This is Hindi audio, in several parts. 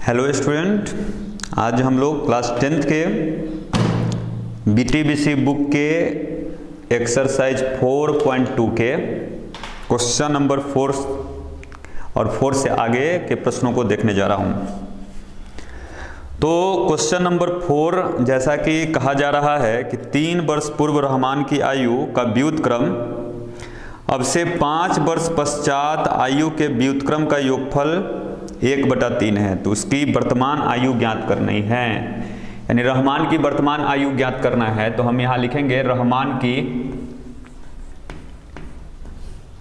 हेलो स्टूडेंट, आज हम लोग क्लास 10th के BTBC बुक के एक्सरसाइज 4.2 के क्वेश्चन नंबर 4 और 4 से आगे के प्रश्नों को देखने जा रहा हूं। तो क्वेश्चन नंबर 4 जैसा कि कहा जा रहा है कि 3 वर्ष पूर्व रहमान की आयु का व्युत्क्रम अब से 5 वर्ष पश्चात आयु के व्युत्क्रम का योगफल 1/3 है, तो उसकी वर्तमान आयु ज्ञात करनी है। यानी रहमान की वर्तमान आयु ज्ञात करना है, तो हम यहां लिखेंगे रहमान की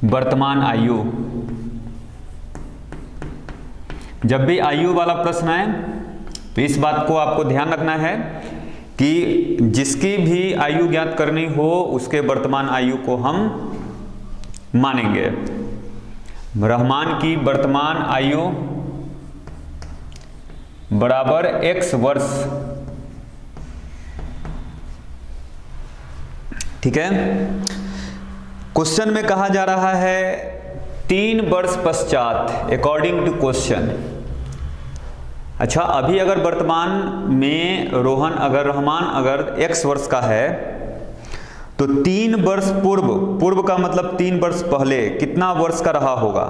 वर्तमान आयु। जब भी आयु वाला प्रश्न आए तो इस बात को आपको ध्यान रखना है कि जिसकी भी आयु ज्ञात करनी हो उसके वर्तमान आयु को हम मानेंगे। रहमान की वर्तमान आयु बराबर x वर्ष, ठीक है। क्वेश्चन में कहा जा रहा है 3 वर्ष पश्चात अकॉर्डिंग टू क्वेश्चन। अच्छा, अभी अगर वर्तमान में रहमान अगर x वर्ष का है तो 3 वर्ष पूर्व का मतलब 3 वर्ष पहले कितना वर्ष का रहा होगा।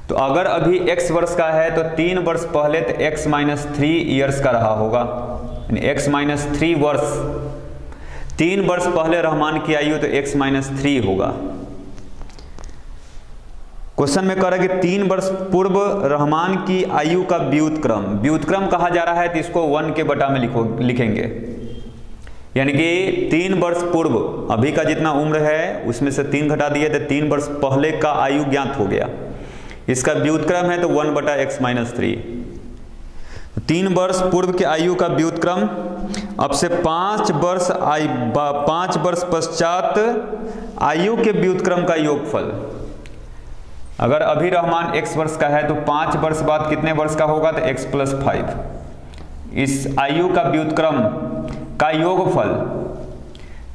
तो अगर अभी x वर्ष का है तो 3 वर्ष पहले तो x-3 ईयर्स का रहा होगा, यानी x-3 वर्ष। 3 वर्ष पहले रहमान की आयु तो x-3 होगा। क्वेश्चन में कह रहा है कि 3 वर्ष पूर्व रहमान की आयु का व्युत्क्रम कहा जा रहा है, तो इसको 1 के बटा में लिखेंगे। यानी कि 3 वर्ष पूर्व अभी का जितना उम्र है उसमें से 3 घटा दिए तो 3 वर्ष पहले का आयु ज्ञात हो गया। इसका व्युत्क्रम है तो 1/x-3। 3 वर्ष पूर्व के आयु का व्युत्क्रम अब से 5 वर्ष पश्चात आयु के व्युत्क्रम का योगफल। अगर अभी रहमान x वर्ष का है तो 5 वर्ष बाद कितने वर्ष का होगा तो x+5। इस आयु का व्युत्क्रम का योगफल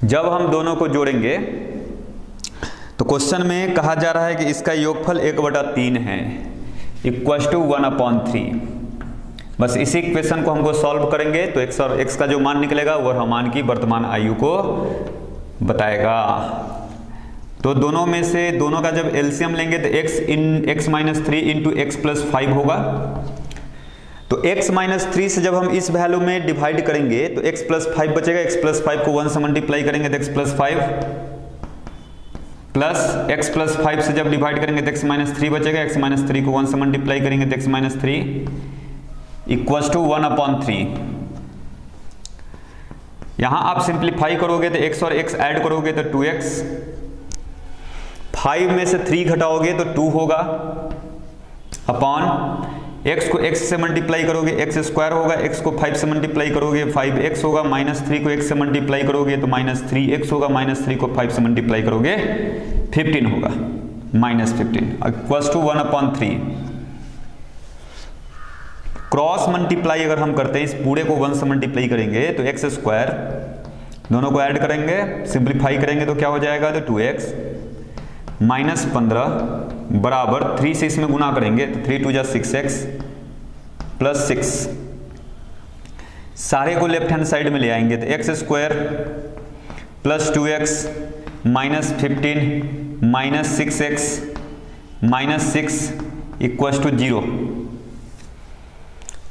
जब हम दोनों को जोड़ेंगे तो क्वेश्चन में कहा जा रहा है कि इसका योगफल 1/3 है, = 1/3। बस इसी इक्वेशन को हमको सॉल्व करेंगे तो x और x का जो मान निकलेगा वो रहमान की वर्तमान आयु को बताएगा। तो दोनों का जब एलसीएम लेंगे तो x-3 इंटू x+5 होगा। तो x-3 से जब हम इस वैल्यू में डिवाइड करेंगे तो x+5 बचेगा। x+5 को 1 से मल्टीप्लाई करेंगे तो x+5 प्लस x+5 से जब डिवाइड करेंगे तो x-3 बचेगा। x-3 को 1 से मल्टीप्लाई करेंगे तो x-3 = 1/3। यहां आप सिंप्लीफाई करोगे तो x और x ऐड करोगे तो 2x, 5 में से 3 घटाओगे तो 2 होगा, अपॉन x को x से मल्टीप्लाई करोगे x² होगा, x को 5 से मल्टीप्लाई करोगे 5x होगा, -3 को x से मल्टीप्लाई करोगे तो -3x होगा, -3 को 5 से मल्टीप्लाई करोगे 15 होगा, -15 = 1/3। क्रॉस मल्टीप्लाई अगर हम करते हैं इस पूरे को 1 से मल्टीप्लाई करेंगे तो x², दोनों को ऐड करेंगे सिंप्लीफाई करेंगे तो क्या हो जाएगा तो 2x -15 बराबर 3 से इसमें गुना करेंगे तो 3 × 2 = 6x प्लस 6। सारे को लेफ्ट हैंड साइड में ले आएंगे तो x² plus 2x -15 -6x -6 = 0।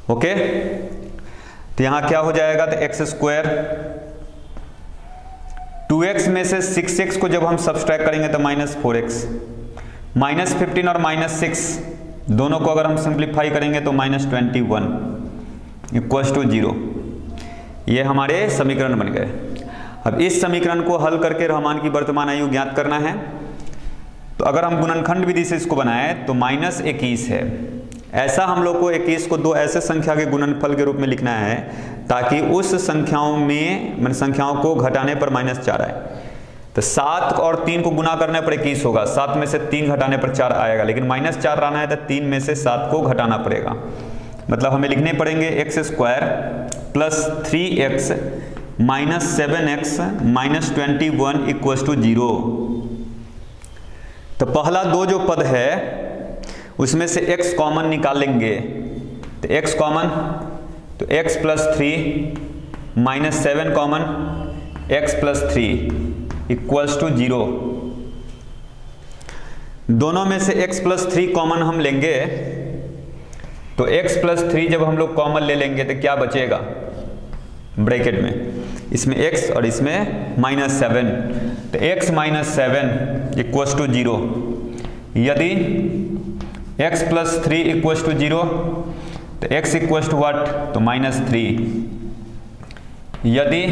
Okay, तो यहां क्या हो जाएगा तो x², 2x में से 6x को जब हम सब्सट्रैक्ट करेंगे तो -4x, -15 और -6 दोनों को अगर हम सिंप्लीफाई करेंगे तो -21 = 0। ये हमारे समीकरण बन गए। अब इस समीकरण को हल करके रहमान की वर्तमान आयु ज्ञात करना है। तो अगर हम गुणनखंड विधि से इसको बनाएं तो -21 है। ऐसा हम लोग को 21 को 2 ऐसे संख्या के गुणनफल के रूप में लिखना है ताकि उस संख्याओं को घटाने पर -4 आए। तो 7 और 3 को गुना करने पर 21 होगा, 7 में से 3 घटाने पर 4 आएगा, लेकिन -4 लाना है तो 3 में से 7 को घटाना पड़ेगा। मतलब हमें लिखने पड़ेंगे x² प्लस 3x -7x -21 = 0। तो पहला 2 जो पद है उसमें से x कॉमन निकालेंगे तो x कॉमन, तो x plus 3 minus 7 common, x plus 3 equals to 0। दोनों में से x प्लस 3 कॉमन हम लेंगे, तो x प्लस 3 जब हम लोग कॉमन ले लेंगे तो क्या बचेगा ब्रैकेट में, इसमें x और इसमें माइनस 7, तो x माइनस 7 इक्वल्स टू 0। यदि x प्लस 3 इक्वल्स टू 0 तो x इक्वल्स टू व्हाट, तो माइनस 3। यदि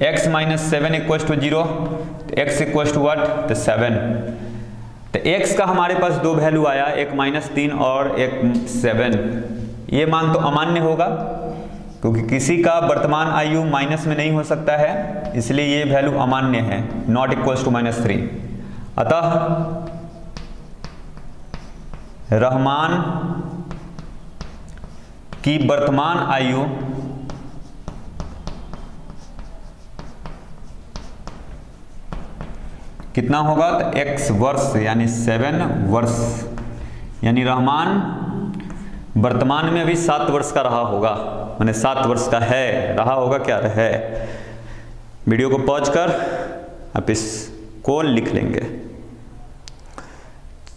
x माइनस 7 इक्वल्स टू 0 तो x इक्वल्स टू व्हाट, तो 7। तो x का हमारे पास दो वैल्यू आया, एक माइनस 3 और एक 7। ये मान तो अमान्य होगा क्योंकि किसी का वर्तमान आयु माइनस में नहीं हो सकता है, इसलिए ये वैल्यू अमान्य है, नॉट इक्वल्स टू माइनस 3। अतः रहमान की वर्तमान आयु कितना होगा, तो x वर्ष यानी 7 वर्ष, यानी रहमान वर्तमान में अभी 7 वर्ष का रहा होगा, माने 7 वर्ष का है, रहा होगा, क्या है। वीडियो को पॉज कर आप इसको लिख लेंगे।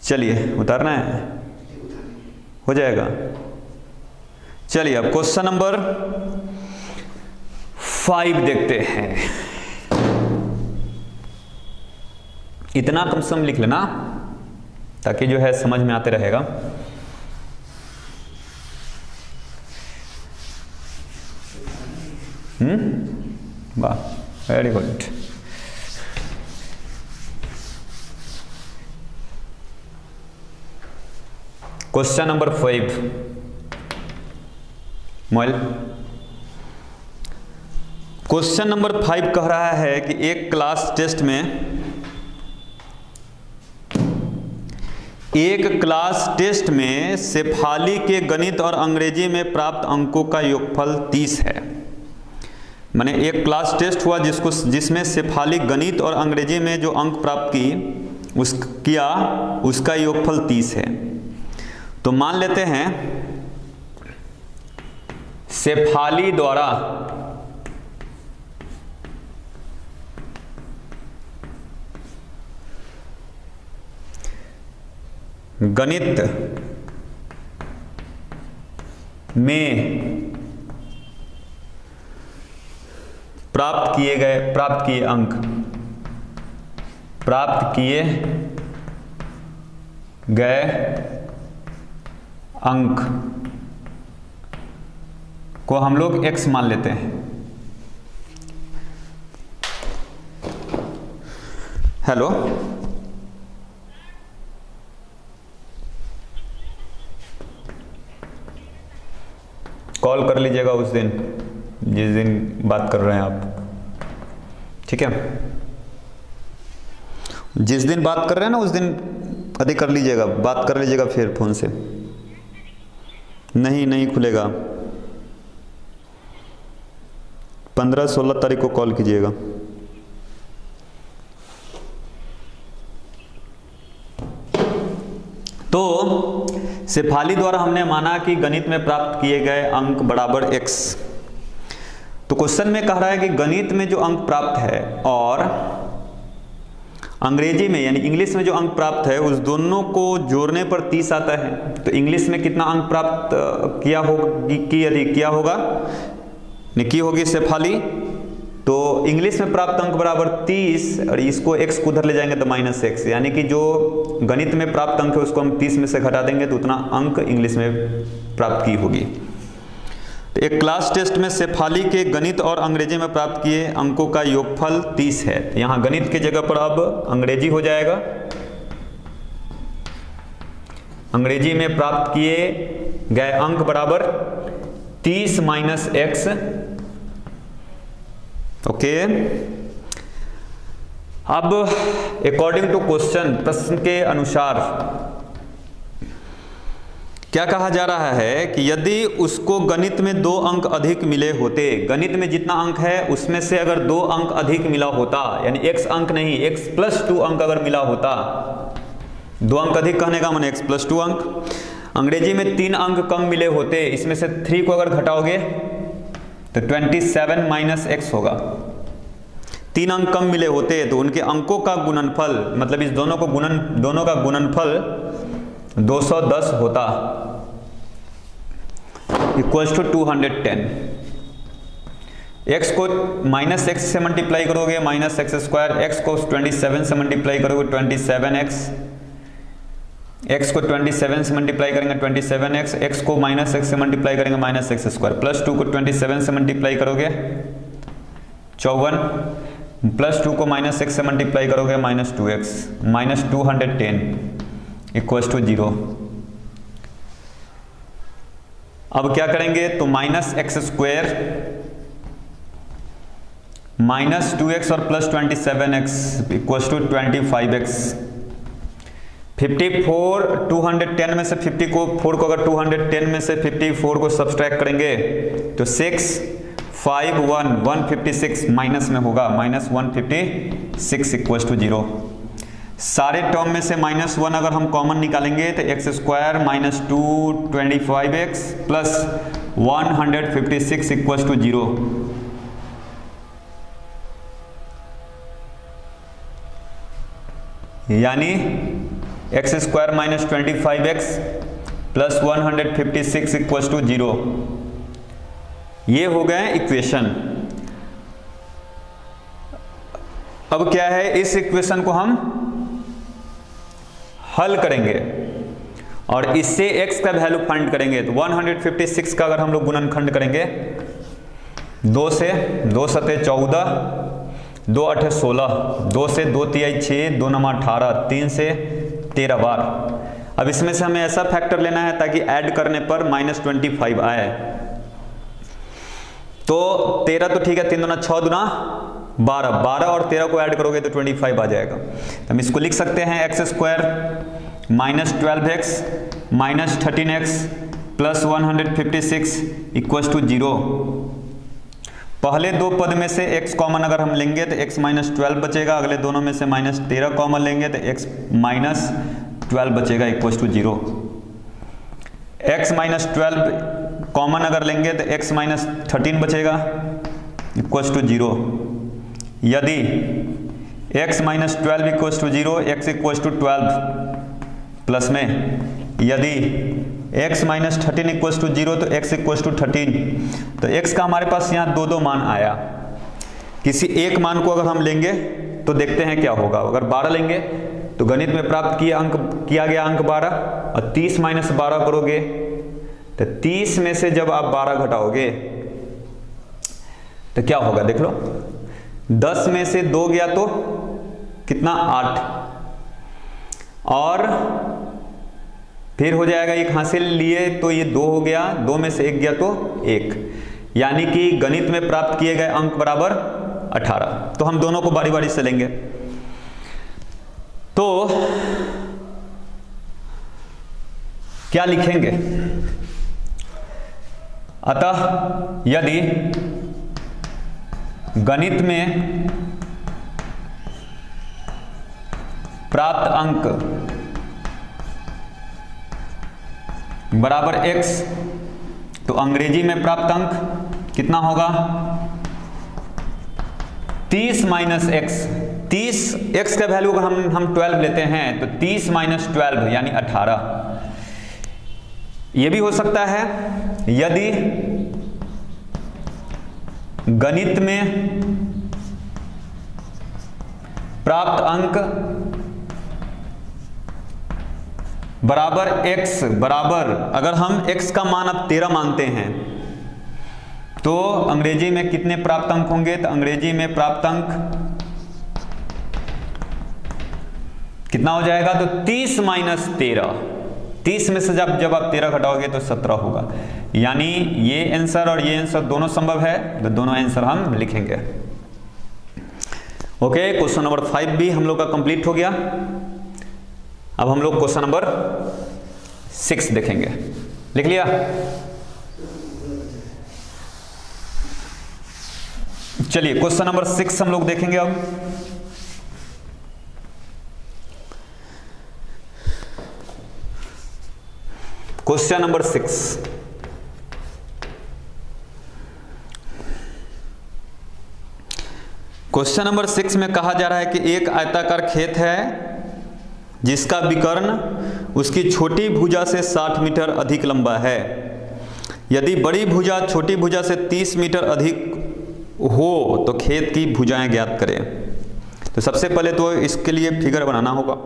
चलिए उतारना है, हो जाएगा। चलिए अब क्वेश्चन नंबर 5 देखते हैं। इतना कम से कम लिख लेना ताकि जो है समझ में आते रहेगा। वाह, very good. Question number 5 mobile. Question number 5 कह रहा है कि एक क्लास टेस्ट में शेफाली के गणित और अंग्रेजी में प्राप्त अंकों का योगफल 30 है। माने एक क्लास टेस्ट हुआ जिसमें शेफाली गणित और अंग्रेजी में जो अंक प्राप्त किया उसका योगफल 30 है। तो मान लेते हैं शेफाली द्वारा गणित में प्राप्त किए गए अंक को हम लोग x मान लेते हैं। हेलो, कॉल कर लीजिएगा उस दिन जिस दिन बात कर रहे हैं आप, ठीक है। जिस दिन बात कर रहे हैं ना उस दिन अधिक कर लीजिएगा, बात कर लीजिएगा फिर फोन से। नहीं खुलेगा, 15-16 तारीख को कॉल कीजिएगा। तो शेफाली द्वारा हमने माना कि गणित में प्राप्त किए गए अंक बराबर x। तो क्वेश्चन में कह रहा है कि गणित में जो अंक प्राप्त है और अंग्रेजी में यानी इंग्लिश में जो अंक प्राप्त है उस दोनों को जोड़ने पर 30 आता है। तो इंग्लिश में कितना अंक प्राप्त किया होगा की होगी शेफाली, तो इंग्लिश में प्राप्त अंक बराबर 30 और इसको x को उधर ले जाएंगे तो -x, यानी कि जो गणित में प्राप्त अंक है उसको हम 30 में से घटा देंगे तो उतना अंक इंग्लिश में प्राप्त की होगी। तो एक क्लास टेस्ट में शेफाली के गणित और अंग्रेजी में प्राप्त किए अंकों का योगफल 30 है। यहाँ गणित की जगह पर अब अंग्रेजी हो जाएगा। अंग्रेजी में प्राप्त किए गए अंक बराबर 30 - x। ओके, अब अकॉर्डिंग टू क्वेश्चन, प्रश्न के अनुसार क्या कहा जा रहा है कि यदि उसको गणित में 2 अंक अधिक मिले होते, गणित में जितना अंक है उसमें से अगर 2 अंक अधिक मिला होता, यानी x अंक नहीं x + 2 अंक अगर मिला होता, 2 अंक अधिक कहने का माने x + 2 अंक, अंग्रेजी में 3 अंक कम मिले होते, इसमें से 3 को अगर घटाओगे तो 27 माइनस x होगा। 3 अंक कम मिले होते तो उनके अंकों का गुणनफल, मतलब इस दोनों का गुणनफल 210 होता, इक्वल्स टू 210। x को माइनस एक्स से मल्टीप्लाई करोगे माइनस एक्स स्क्वायर, x को 27 से मल्टीप्लाई करोगे 27x, x को 27 से मल्टीप्लाई करेंगे 27x, x को माइनस एक्स से मल्टीप्लाई करेंगे माइनस एक्स स्क्वायर, प्लस 2 को 27 से मल्टीप्लाई करोगे 54, प्लस 2 को माइनस एक्स से मल्टीप्लाई करोगे minus 2x, minus 210 equals to 0। अब क्या करेंगे तो minus x square minus 2x और plus 27x equals to 25x। 54 210 में से 4 को अगर 210 में से 54 को सब्सट्रैक्ट करेंगे तो 6 5 1 156 माइनस में होगा, माइनस 156 इक्वल्स टू 0। सारे टर्म में से माइनस 1 अगर हम कॉमन निकालेंगे तो x square minus 2 25x plus 156 equals to 0। यानी x square minus 25x plus 156 equals to 0। ये हो गए इक्वेशन। अब क्या है, इस इक्वेशन को हम हल करेंगे और इससे x का वैल्यू फाइंड करेंगे। तो 156 का अगर हम लोग गुणनखंड करेंगे 2 से, 2 सते 14, 2 8 16, 2 से 2 तिहाई 6, 2 9 18, 3 से 13 बार। अब इसमें से हमें ऐसा फैक्टर लेना है ताकि ऐड करने पर माइनस 25 आए। तो 13 तो ठीक है, 3 दूना 6 दूना 12, 12 और 13 को ऐड करोगे तो 25 आ जाएगा। तो हम इसको लिख सकते हैं x square minus 12x minus 13x plus 156 equals to 0। पहले दो पद में से x कॉमन अगर हम लेंगे तो x माइनस 12 बचेगा, अगले दोनों में से माइनस 13 कॉमन लेंगे तो x माइनस 12 बचेगा equals to 0। x minus 12 common अगर लेंगे तो x माइनस 13 बचेगा इक्वल्स टू 0। यदि x minus 12 equals to 0, x equals to 12 plus में, यदि x माइनस 13 इक्वल्स टू 0 तो x इक्वल्स टू 13। तो x का हमारे पास यहाँ दो मान आया। किसी एक मान को अगर हम लेंगे तो देखते हैं क्या होगा। अगर 12 लेंगे तो गणित में प्राप्त किया गया अंक 12 और 30 माइनस 12 करोगे तो 30 में से जब आप 12 घटाओगे तो क्या होगा देख लो। 10 में से 2 गया तो कितना 8 और फिर हो जाएगा एक हासिल लिए तो ये 2 हो गया, 2 में से 1 गया तो 1, यानी कि गणित में प्राप्त किए गए अंक बराबर 18। तो हम दोनों को बारी बारी से लेंगे। तो क्या लिखेंगे, अतः यदि गणित में प्राप्त अंक बराबर x, तो अंग्रेजी में प्राप्त अंक कितना होगा 30 माइनस x। 30 x का वैल्यू अगर हम 12 लेते हैं तो 30 माइनस 12 यानी 18। यह भी हो सकता है यदि गणित में प्राप्त अंक बराबर x बराबर, अगर हम x का मान अब 13 मानते हैं तो अंग्रेजी में कितने प्राप्त अंक होंगे। तो अंग्रेजी में प्राप्त अंक कितना हो जाएगा तो 30 माइनस 13। 30 में से जब आप 13 घटाओगे तो 17 होगा। यानी ये आंसर और ये आंसर दोनों संभव है, तो दोनों आंसर हम लिखेंगे। ओके, क्वेश्चन नंबर 5 भी हम लोग का कंप्लीट हो गया। अब हम लोग क्वेश्चन नंबर 6 देखेंगे। लिख लिया? चलिए क्वेश्चन नंबर 6 हम लोग देखेंगे। अब क्वेश्चन नंबर 6, क्वेश्चन नंबर 6 में कहा जा रहा है कि एक आयताकार खेत है जिसका विकर्ण उसकी छोटी भुजा से 60 मीटर अधिक लंबा है। यदि बड़ी भुजा छोटी भुजा से 30 मीटर अधिक हो तो खेत की भुजाएं ज्ञात करें। तो सबसे पहले तो इसके लिए फिगर बनाना होगा।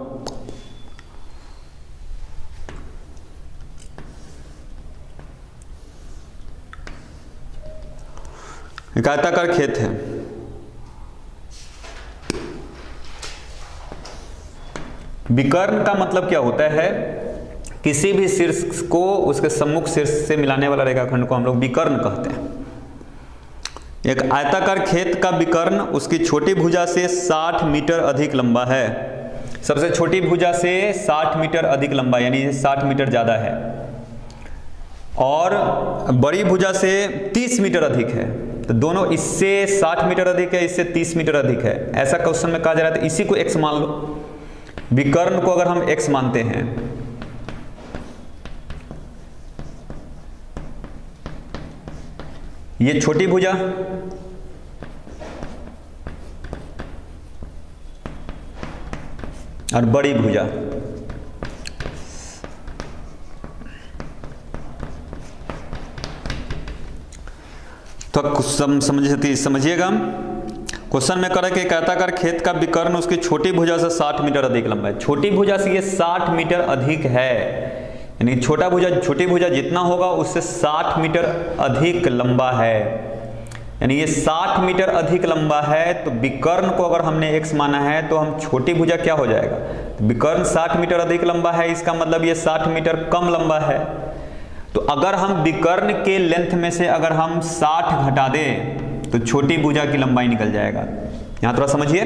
एक आयताकार खेत है, विकर्ण का मतलब क्या होता है? किसी भी शीर्ष को उसके सम्मुख शीर्ष से मिलाने वाला रेखाखंड को हम लोग विकर्ण कहते हैं। एक आयताकार खेत का विकर्ण उसकी छोटी भुजा से 60 मीटर अधिक लंबा है। सबसे छोटी भुजा से 60 मीटर अधिक लंबा, यानी 60 मीटर ज़्यादा है, और बड़ी भुजा से 30 मीटर अधिक है। तो दोनों, इससे 60 मीटर अधिक है, इससे 30 मीटर अधिक है। ऐसा क्वेश्चन में कहा जा रहा है, तो इसी को x मान लो। विकर्ण को अगर हम x मानते हैं, ये छोटी भुजा और बड़ी भुजा, तो समझिएगा। क्वेश्चन में करें कि एक आयताकार खेत का विकर्ण उसकी छोटी भुजा से 60 मीटर अधिक लंबा है। छोटी भुजा से ये 60 मीटर अधिक है, यानी छोटा भुजा छोटी भुजा जितना होगा उससे 60 मीटर अधिक लंबा है, यानी ये 60 मीटर अधिक लंबा है। तो विकर्ण को अगर हमने x माना है तो हम छोटी भुजा क्या हो जाएगा? विकर्ण 60 मीटर अधिक लंबा है, इसका मतलब ये 60 मीटर कम लंबा है। तो अगर हम विकर्ण के लेंथ में से अगर हम 60 घटा दें तो छोटी भुजा की लंबाई निकल जाएगा। यहां थोड़ा समझिए,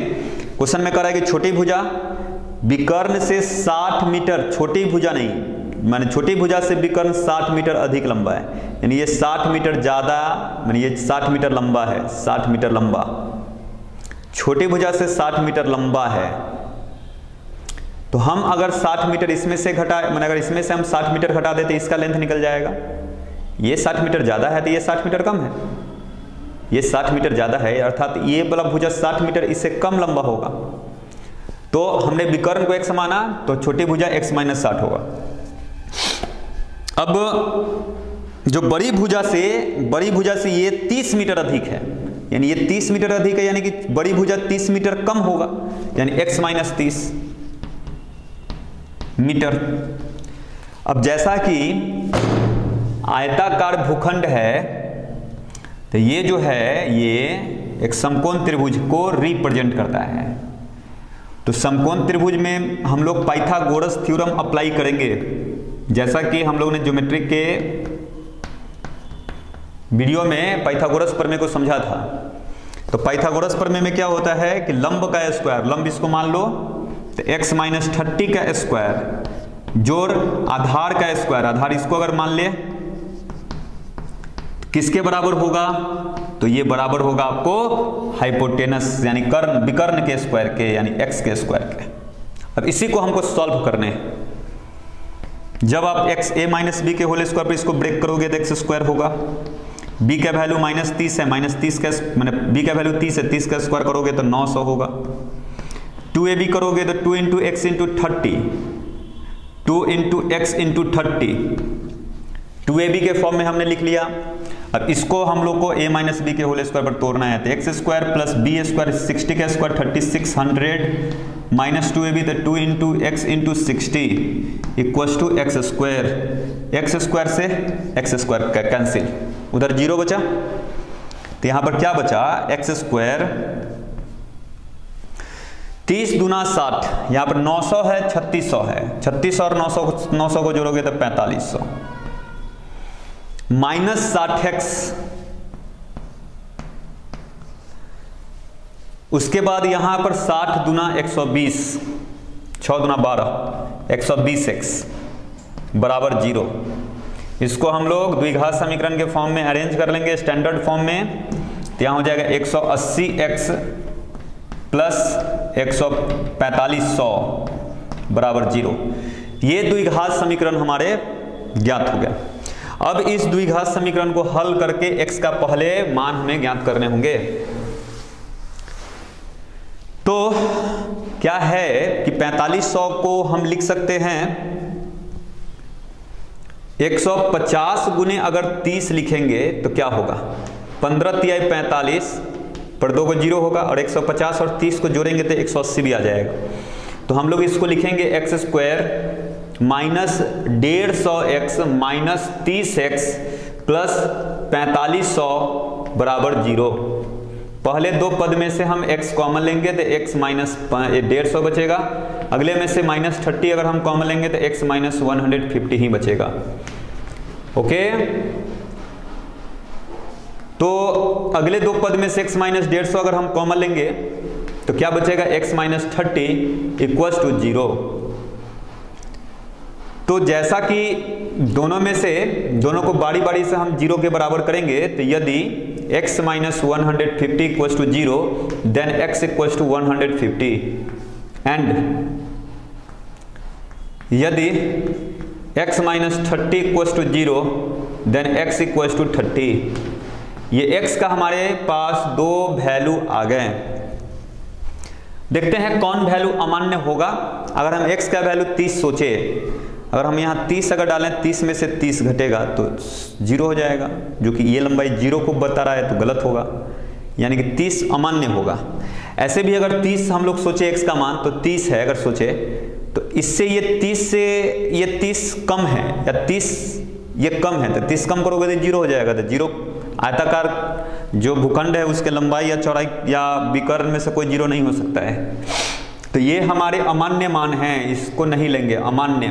क्वेश्चन में कह रहा है कि छोटी भुजा विकर्ण से 60 मीटर, छोटी भुजा नहीं, माने छोटी भुजा से विकर्ण 60 मीटर अधिक लंबा है, यानी ये 60 मीटर ज्यादा, माने ये 60 मीटर लंबा है, 60 मीटर लंबा, छोटी भुजा से 60 मीटर लंबा है। तो हम अगर 60 मीटर इसमें से घटा, माने अगर इसमें से हम 60 मीटर घटा देते इसका लेंथ निकल जाएगा। ये 60 मीटर ज्यादा है तो ये 60 मीटर कम है, ये 60 मीटर ज्यादा है, अर्थात ये वाला भुजा 60 मीटर इससे कम लंबा होगा। तो हमने विकर्ण को x माना तो छोटी भुजा x माइनस 60 होगा। अब जो बड़ी भुजा से ये 30 मीटर अधिक है, यानी ये 30 मीटर अधिक है, यानी कि बड़ी भुजा 30 मीटर कम होगा, यानी x माइनस 30 मीटर। अब जैसा कि आयताकार भूखंड है तो ये जो है ये एक समकोण त्रिभुज को रिप्रेजेंट करता है। तो समकोण त्रिभुज में हम लोग पाइथागोरस थ्योरम अप्लाई करेंगे, जैसा कि हम लोगों ने ज्योमेट्री के वीडियो में पाइथागोरस प्रमेय को समझा था। तो पाइथागोरस प्रमेय में क्या होता है कि लंब का स्क्वायर, लंब इसको मान लो तो x माइनस 30 का स्क्वायर जोड़ आधार का स्क्वायर, आधार इसको अगर मान ले किसके बराबर होगा? तो ये बराबर होगा आपको हाइपोटेनस यानी कर्ण, विकर्ण के स्क्वायर के, यानी x के स्क्वायर के। अब इसी को हमको सॉल्व करने हैं। जब आप x a माइनस बी के होल स्क्वायर पर इसको ब्रेक करोगे तो x स्क्वायर होगा। b का वैल्यू माइनस 30 है, माइनस 30 का मैंने b का वैल्यू 30 है, 30 का स्क्वायर करोगे तो 900 होगा। 2ab करोगे तो 2 into x into 30, 2 into x into 30, 2ab के फॉर्म में हमने लिख लिया। अब इसको हम लोग को a माइनस बी के होल स्क्वायर पर तोड़ना है, तो x square plus b square 60 का स्क्वायर 3600 माइनस 2ab तो 2 into x into 60 equals to x square. X square से एक्स स्क्वायर का कैंसिल, उधर 0 बचा, तो यहां पर क्या बचा? एक्स स्क्वायर 30 दूना 60, यहां पर 900 है, 3600 है, 3600 और 900 को जोड़ोगे तो 4500 माइनस 60x, उसके बाद यहां पर 60 दूना 120, 6 दूना 12, 120x बराबर 0। इसको हम लोग द्विघात समीकरण के फॉर्म में अरेंज कर लेंगे, स्टैंडर्ड फॉर्म में। तो यहां हो जाएगा 180x प्लस 14500 बराबर 0। ये द्विघात समीकरण हमारे ज्ञात हो गया। अब इस द्विघात समीकरण को हल करके x का पहले मान हमें ज्ञात करने होंगे। तो क्या है कि 4500 को हम लिख सकते हैं 150 गुने अगर 30 लिखेंगे तो क्या होगा, 15 तिहाई 45 पर 2 को 0 होगा और 150 और 30 को जोड़ेंगे तो 180 भी आ जाएगा। तो हम लोग इसको लिखेंगे x square minus 150x minus 30x plus 4500 बराबर 0। पहले दो पद में से हम x कॉमन लेंगे तो x माइनस 150 बचेगा, अगले में से माइनस 30 अगर हम कॉमन लेंगे तो x माइनस 150 ही बचेगा। ओके, तो अगले दो पद में से x माइनस 150 अगर हम कॉमन लेंगे तो क्या बचेगा, x माइनस 30 इक्वल्स टू 0। तो जैसा कि दोनों को बारी बारी से हम 0 के बराबर करेंगे, तो यदि x minus 150 equals to 0 then x equals to 150 and यदि x minus 30 equals to 0 then x equals to 30। ये x का हमारे पास दो वैल्यू आ गए। देखते हैं कौन वैल्यू अमान्य होगा। अगर हम x का वैल्यू 30 सोचे, अगर हम यहाँ 30 अगर डालें 30 में से 30 घटेगा तो 0 हो जाएगा, जो कि ये लंबाई 0 को बता रहा है तो गलत होगा, यानी कि 30 अमान्य होगा। ऐसे भी अगर 30 हम लोग सोचे x का मान तो 30 है, अगर सोचे तो इससे ये 30 से ये 30 कम है या 30 ये कम है तो 30 कम करोगे तो 0 हो जाएगा। तो 0 आयताकार जो भूखंड है उसके लंबाई या चौड़ाई या विकर्ण में से कोई 0 नहीं हो सकता है। तो ये हमारे अमान्य मान हैं, इसको नहीं लेंगे, अमान्य,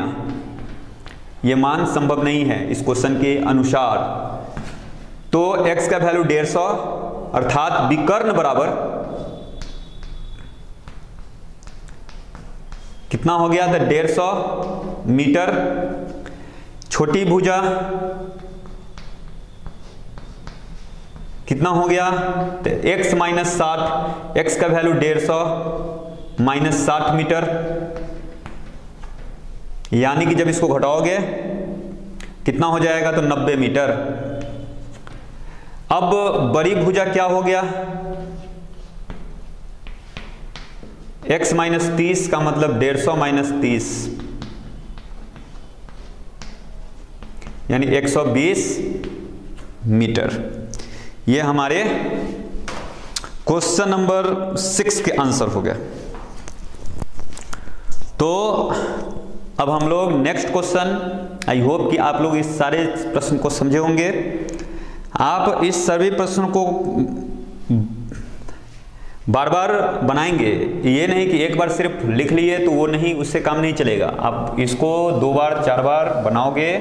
ये मान संभव नहीं है इस क्वेश्चन के अनुसार। तो x का वैल्यू 150 अर्थात विकर्ण बराबर कितना हो गया, तो 150 मीटर। छोटी भुजा कितना हो गया, तो x माइनस 60, x का वैल्यू 150 माइनस 60 मीटर, यानी कि जब इसको घटाओगे कितना हो जाएगा, तो 90 मीटर। अब बड़ी भुजा क्या हो गया, x माइनस 30 का मतलब 150 माइनस 30 यानी 120 मीटर। ये हमारे क्वेश्चन नंबर 6 के आंसर हो गया। तो अब हम लोग नेक्स्ट क्वेश्चन, आई होप कि आप लोग इस सारे प्रश्न को समझे होंगे। आप इस सभी प्रश्न को बार बार बनाएंगे, ये नहीं कि एक बार सिर्फ लिख लिए तो वो नहीं, उससे काम नहीं चलेगा। आप इसको 2 बार 4 बार बनाओगे,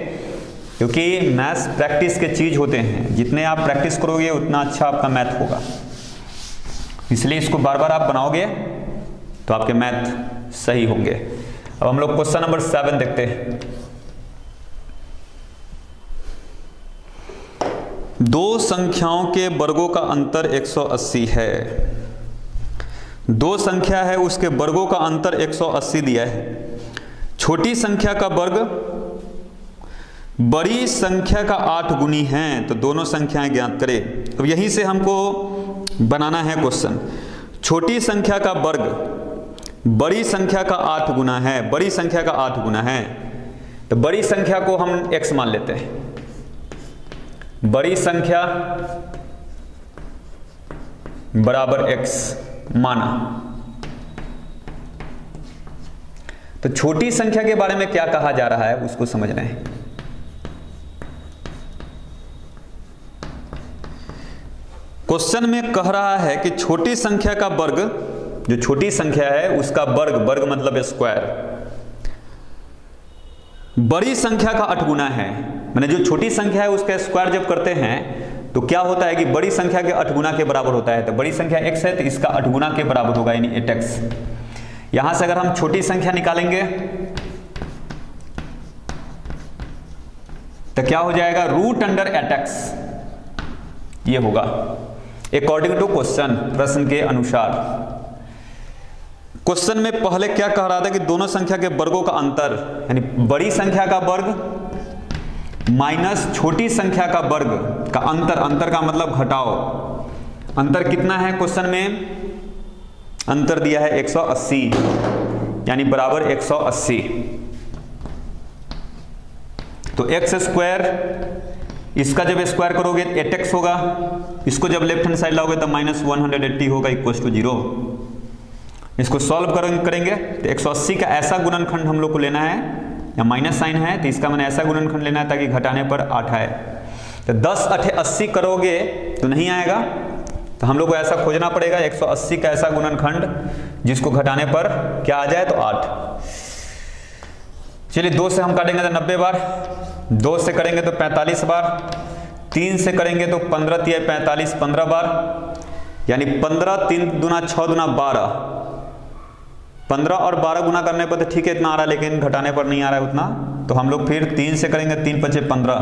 क्योंकि मैथ्स प्रैक्टिस के चीज होते हैं। जितने आप प्रैक्टिस करोगे उतना अच्छा आपका मैथ होगा, इसलिए इसको बार बार आप बनाओगे तो आपके मैथ सही होंगे। अब हम लोग क्वेश्चन नंबर 7 देखते हैं। दो संख्याओं के वर्गों का अंतर 180 है। दो संख्या है, उसके वर्गों का अंतर 180 दिया है। छोटी संख्या का वर्ग बड़ी संख्या का 8 गुनी है, तो दोनों संख्याएं ज्ञात करें। अब यहीं से हमको बनाना है क्वेश्चन। छोटी संख्या का वर्ग बड़ी संख्या का 8 गुना है, बड़ी संख्या का 8 गुना है, तो बड़ी संख्या को हम x मान लेते हैं। बड़ी संख्या बराबर x माना। तो छोटी संख्या के बारे में क्या कहा जा रहा है उसको समझ रहे हैं। क्वेश्चन में कह रहा है कि छोटी संख्या का वर्ग, जो छोटी संख्या है उसका वर्ग, वर्ग मतलब स्क्वायर, बड़ी संख्या का 8 गुना है। माने जो छोटी संख्या है उसका स्क्वायर जब करते हैं तो क्या होता है कि bड़ी संख्या के 8 गुना के बराबर होता है। तो बड़ी संख्या x है तो इसका 8 गुना के बराबर होगा, यानी 8x। यहां से अगर हम छोटी संख्या निकालेंगे तो क्या हो जाएगा, √8x ये होगा अकॉर्डिंग टू क्वेश्चन, प्रश्न के अनुसार। क्वेश्चन में पहले क्या कह रहा था कि दोनों संख्या के वर्गों का अंतर, यानी बड़ी संख्या का वर्ग माइनस छोटी संख्या का वर्ग का अंतर, अंतर का मतलब घटाओ। अंतर कितना है क्वेश्चन में? अंतर दिया है 180, यानी बराबर 180। तो एक्स स्क्वायर, इसका जब स्क्वायर करोगे 8x होगा, इसको जब लेफ्ट हैंड साइड लाओगे तो -180 होगा इक्वल टू 0। इसको सॉल्व करेंगे तो 180 का ऐसा गुणनखंड हम लोग को लेना है, या माइनस साइन है तो इसका मैंने ऐसा गुणनखंड लेना है ताकि घटाने पर 8 आए। तो 10 8 80 करोगे तो नहीं आएगा, तो हम लोग को ऐसा खोजना पड़ेगा 180 का ऐसा गुणनखंड जिसको घटाने पर क्या आ जाए, तो 8। चलिए 2 से हम काटेंगे तो 90 बार, 2 से करेंगे तो 45 बार, 3 से करेंगे तो 15 तिया 45 15 बार, यानी 15 3 दूना 6 दूना 12। 15 और 12 गुना करने पर तो ठीक है इतना आ रहा है, लेकिन घटाने पर नहीं आ रहा है उतना, तो हम लोग फिर 3 से करेंगे, 3 5 15।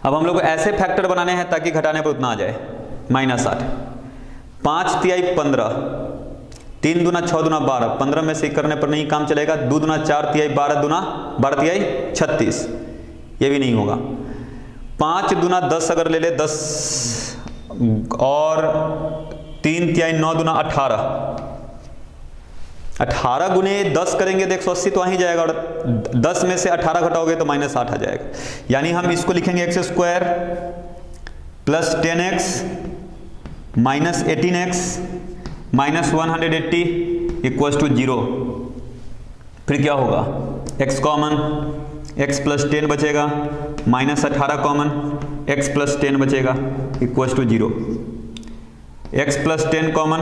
अब हम लोग को ऐसे फैक्टर बनाने हैं ताकि घटाने पर उतना आ जाए, -8। 5 तिहाई 15, 3 दूना 6 दूना 12, 15 में से करने पर नहीं काम चलेगा। 2 दूना 4 तिहाई 12 दूना 12 तिहाई 36, ये भी नहीं होगा। 5 दूना 10 अगर ले ले 10, और 3 तिहाई 9 दूना 18, 18 गुने 10 करेंगे तो 180 तो आ ही जाएगा, और 10 में से 18 घटाओगे तो -8 आ जाएगा। यानी हम इसको लिखेंगे x square plus 10x minus 18x minus 180 equal to 0। फिर क्या होगा, x कॉमन, x प्लस 10 बचेगा, माइनस 18 कॉमन, x प्लस 10 बचेगा equal to 0। x plus 10 common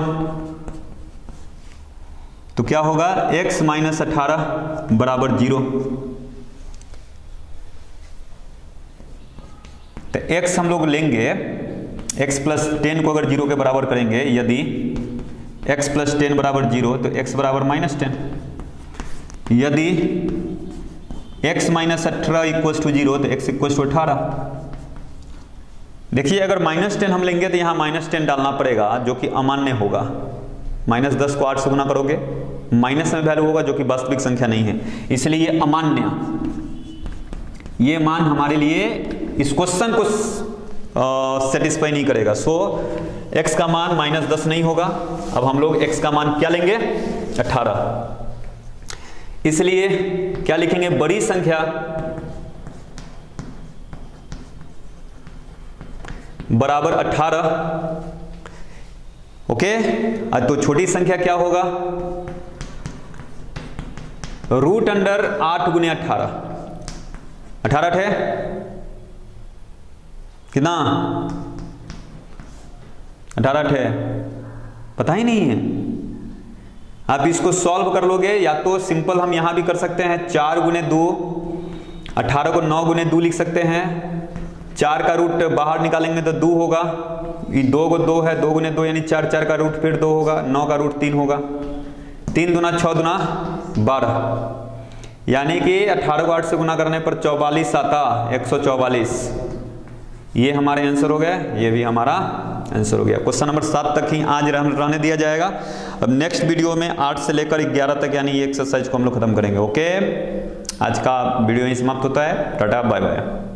तो क्या होगा, x माइनस 18 बराबर 0। तो x हम लोग लेंगे, x प्लस 10 को अगर 0 के बराबर करेंगे, यदि x प्लस 10 बराबर 0 तो x बराबर -10। यदि x माइनस 18 इक्वल टू 0 तो x इक्वल टू 18। देखिए अगर -10 हम लेंगे तो यहाँ -10 डालना पड़ेगा, जो कि अमान्य होगा। -10 को 8 से गुना करोगे, माइनस में वैल्यू होगा जो कि वास्तविक संख्या नहीं है, इसलिए ये अमान्य, ये मान हमारे लिए इस क्वेश्चन को सेटिस्फाई नहीं करेगा। सो x का मान -10 नहीं होगा। अब हम लोग x का मान क्या लेंगे, 18। इसलिए क्या लिखेंगे, बड़ी संख्या बराबर 18। ओके, तो छोटी संख्या क्या होगा, √8 गुने 18। 18 है कितना, 18 है, पता ही नहीं है। आप इसको सॉल्व कर लोगे, या तो सिंपल हम यहां भी कर सकते हैं, 4 गुने 2, 18 को 9 गुने 2 लिख सकते हैं। 4 का रूट बाहर निकालेंगे तो 2 होगा, 2 को 2 है, 2 गुने 2 यानी 4, 4 का रूट फिर 2 होगा, 9 का रूट 3 होगा, 3 दूना 6 दूना 12, यानी कि 18 को 8 से गुना करने पर 44 आता, 144। ये हमारे आंसर हो गया, ये भी हमारा आंसर हो गया। क्वेश्चन नंबर 7 तक ही आज रहने दिया जाएगा। अब नेक्स्ट वीडियो में 8 से लेकर 11 तक यानी ये एक्सरसाइज को हम लोग खत्म करेंगे। ओके, आज का वीडियो यहीं समाप्त होता है। Tata bye bye.